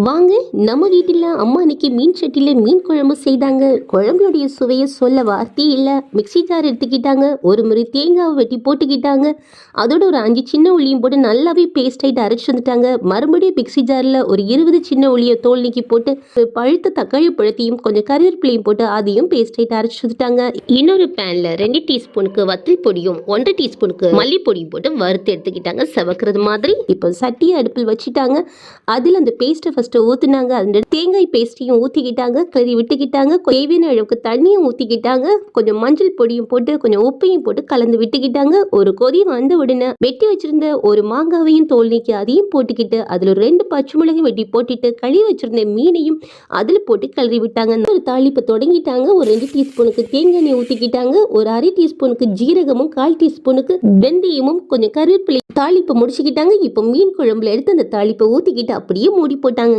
வாங்க, நம்ம வீட்டில் அம்மா அன்னைக்கு மீன் சட்டியில் மீன் குழம்பு செய்தாங்க. குழம்புடைய சுவையை சொல்ல வார்த்தையே இல்லை. மிக்ஸி ஜார் எடுத்துக்கிட்டாங்க, ஒரு முறை தேங்காவை வெட்டி போட்டுக்கிட்டாங்க, அதோட ஒரு 5 சின்ன உள்ளியும் போட்டு நல்லாவே பேஸ்ட் ஆகிட்டு அரைச்சி வந்துட்டாங்க. மறுபடியும் மிக்ஸி ஜாரில் ஒரு 20 சின்ன உள்ளியை தோல் நீக்கி போட்டு பழுத்த தக்காளி பழத்தையும் கொஞ்சம் கருவேப்பிலையும் போட்டு அதையும் பேஸ்ட் ஆகிட்டு அரைச்சி வந்துட்டாங்க. இன்னொரு பேனில் 2 டீஸ்பூனுக்கு வத்தல் பொடியும் 1 டீஸ்பூனுக்கு மல்லிப்பொடியும் போட்டு வறுத்து எடுத்துக்கிட்டாங்க, செவக்கிறது மாதிரி. இப்போ சட்டியை அடுப்பில் வச்சுட்டாங்க. அதில் அந்த பேஸ்ட்டை ஃபர்ஸ்ட் ஊத்துனாங்க. அந்த தேங்காய் பேஸ்ட்டையும் ஊற்றிக்கிட்டாங்க, கிளறி விட்டுக்கிட்டாங்க. தேவையான அளவுக்கு தண்ணியும் ஊற்றிக்கிட்டாங்க. கொஞ்சம் மஞ்சள் பொடியும் போட்டு கொஞ்சம் உப்பையும் போட்டு கலந்து விட்டுக்கிட்டாங்க. ஒரு கொதி வந்த உடனே வெட்டி வச்சிருந்த ஒரு மாங்காவையும் தோல் நீக்கி அதையும் போட்டுக்கிட்டு அதில் 2 பச்சை மிளகாய் வெட்டி போட்டுட்டு கழுவி வச்சிருந்த மீனையும் அதில் போட்டு கிளறி விட்டாங்க. ஒரு தாளிப்பு தொடங்கிட்டாங்க. ஒரு 2 டீஸ்பூனுக்கு தேங்காய் எண்ணெய் ஊற்றிக்கிட்டாங்க. ஒரு அரை டீஸ்பூனுக்கு ஜீரகமும் 1/4 டீஸ்பூனுக்கு வெந்தயமும் கொஞ்சம் கருவேப்பிலை தாளிப்பு முடிச்சுக்கிட்டாங்க. இப்போ மீன் குழம்புல எடுத்து அந்த தாளிப்பை ஊற்றிக்கிட்டு அப்படியே மூடி போட்டாங்க.